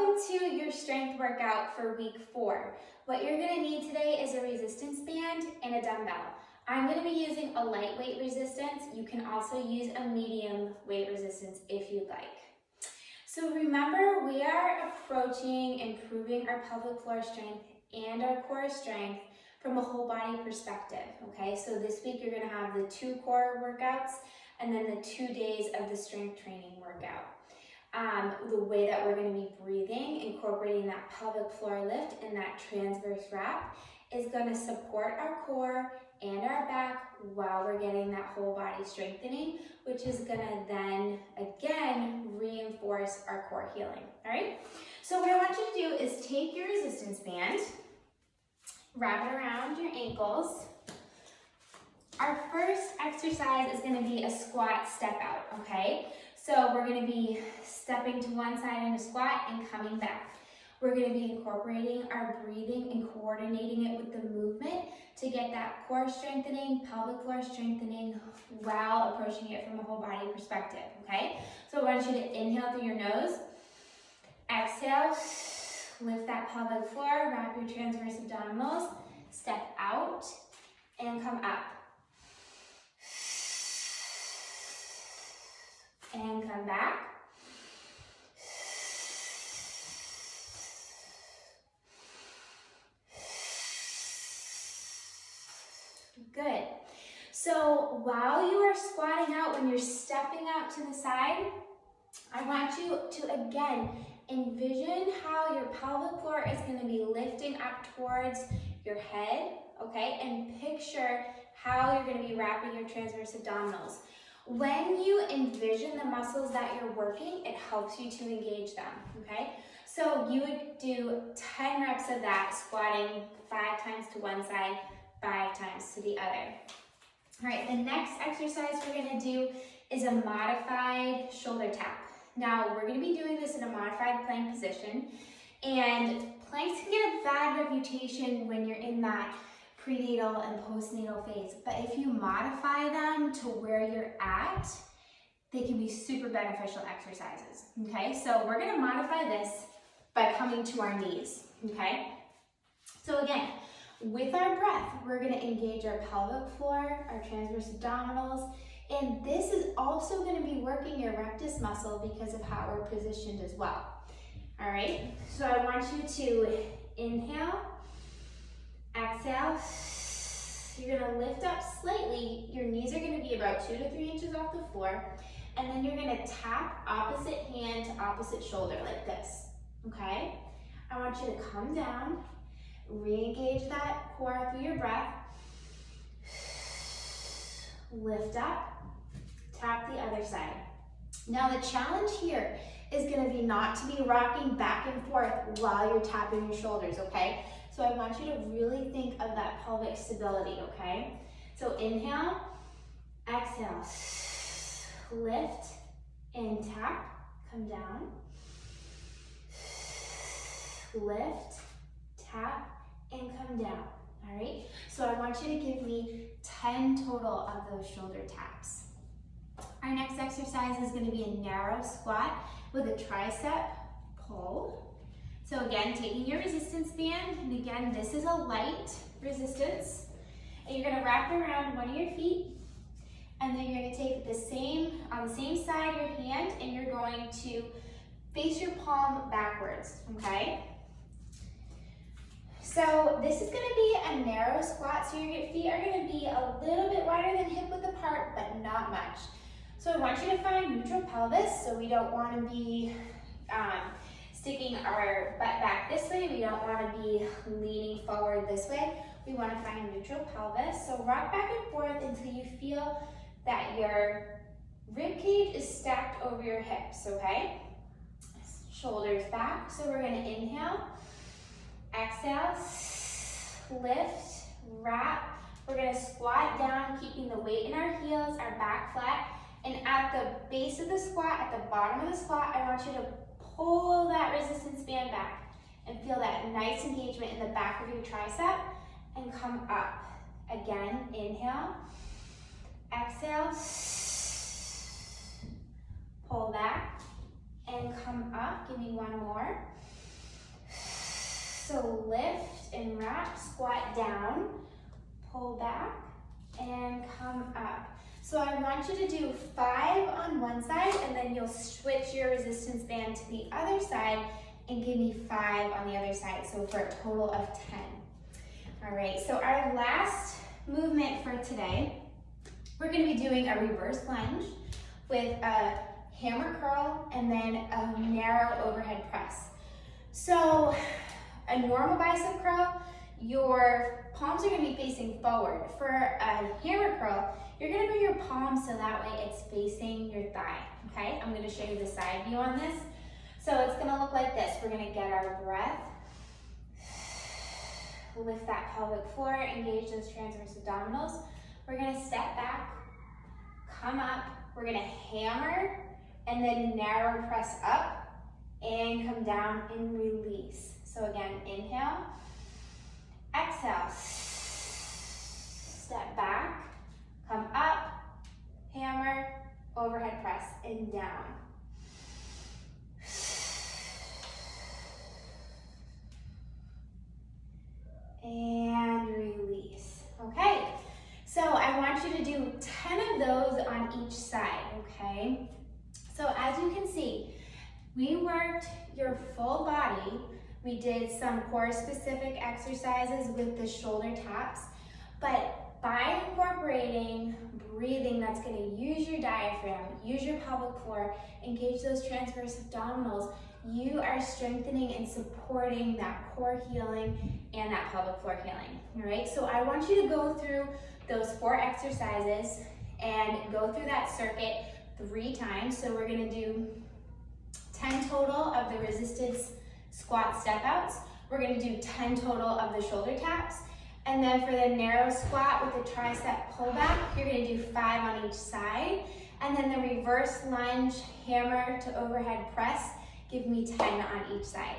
Welcome to your strength workout for week 4. What you're going to need today is a resistance band and a dumbbell. I'm going to be using a lightweight resistance. You can also use a medium weight resistance if you'd like. So remember, we are approaching improving our pelvic floor strength and our core strength from a whole body perspective, okay? So this week you're going to have the 2 core workouts and then the 2 days of the strength training workout. The way that we're going to be breathing, incorporating that pelvic floor lift and that transverse wrap is going to support our core and our back while we're getting that whole body strengthening, which is going to then again reinforce our core healing. All right, so what I want you to do is take your resistance band, wrap it around your ankles. Our first exercise is going to be a squat step out, okay? So we're going to be stepping to one side in a squat and coming back. We're going to be incorporating our breathing and coordinating it with the movement to get that core strengthening, pelvic floor strengthening while approaching it from a whole body perspective, okay? So I want you to inhale through your nose, exhale, lift that pelvic floor, wrap your transverse abdominals, step out and come up. And come back. Good. So while you are squatting out, when you're stepping out to the side, I want you to again envision how your pelvic floor is going to be lifting up towards your head, okay? And picture how you're going to be wrapping your transverse abdominals. When you envision the muscles that you're working, it helps you to engage them, okay? So you would do 10 reps of that, squatting 5 times to one side, 5 times to the other. All right, the next exercise we're gonna do is a modified shoulder tap. Now, we're gonna be doing this in a modified plank position, and planks can get a bad reputation when you're in that prenatal and postnatal phase, but if you modify them to where you're at, they can be super beneficial exercises, okay? So we're gonna modify this by coming to our knees, okay? So again, with our breath, we're gonna engage our pelvic floor, our transverse abdominals, and this is also gonna be working your rectus muscle because of how we're positioned as well, all right? So I want you to inhale, exhale, you're gonna lift up slightly. Your knees are gonna be about 2 to 3 inches off the floor. And then you're gonna tap opposite hand to opposite shoulder like this, okay? I want you to come down, re-engage that core through your breath. Lift up, tap the other side. Now the challenge here is gonna be not to be rocking back and forth while you're tapping your shoulders, okay? So I want you to really think of that pelvic stability, okay? So inhale, exhale, lift and tap, come down. Lift, tap, and come down, all right? So I want you to give me 10 total of those shoulder taps. Our next exercise is gonna be a narrow squat with a tricep pull. So again, taking your resistance band, and again, this is a light resistance, and you're gonna wrap it around one of your feet, and then you're gonna take the same, on the same side of your hand, and you're going to face your palm backwards, okay? So this is gonna be a narrow squat, so your feet are gonna be a little bit wider than hip width apart, but not much. So I want you to find neutral pelvis, so we don't wanna be sticking our butt back this way. We don't want to be leaning forward this way. We want to find neutral pelvis. So rock back and forth until you feel that your rib cage is stacked over your hips, okay? Shoulders back. So we're going to inhale, exhale, lift, wrap. We're going to squat down, keeping the weight in our heels, our back flat. And at the base of the squat, at the bottom of the squat, I want you to pull that resistance band back and feel that nice engagement in the back of your tricep and come up. Again, inhale, exhale, pull back, and come up. Give me one more. So lift and wrap, squat down, pull back, and come up. So I want you to do 5 on one side, and then you'll switch your resistance band to the other side and give me 5 on the other side, so for a total of 10. All right, so our last movement for today, we're gonna be doing a reverse lunge with a hammer curl and then a narrow overhead press. So a normal bicep curl, your palms are gonna be facing forward. For a hammer curl, you're gonna bring your palms so that way it's facing your thigh, okay? I'm gonna show you the side view on this. So it's gonna look like this. We're gonna get our breath, lift that pelvic floor, engage those transverse abdominals. We're gonna step back, come up, we're gonna hammer, and then narrow press up, and come down and release. So again, inhale, exhale, step back, come up, hammer, overhead press, and down. And release. Okay, so I want you to do 10 of those on each side, okay? So as you can see, we worked your full body. We did some core specific exercises with the shoulder taps, but by incorporating breathing that's gonna use your diaphragm, use your pelvic floor, engage those transverse abdominals, you are strengthening and supporting that core healing and that pelvic floor healing, all right? So I want you to go through those 4 exercises and go through that circuit 3 times. So we're gonna do 10 total of the resistance squat step outs. We're gonna do 10 total of the shoulder taps. And then for the narrow squat with the tricep pullback, you're gonna do 5 on each side. And then the reverse lunge, hammer to overhead press, give me 10 on each side.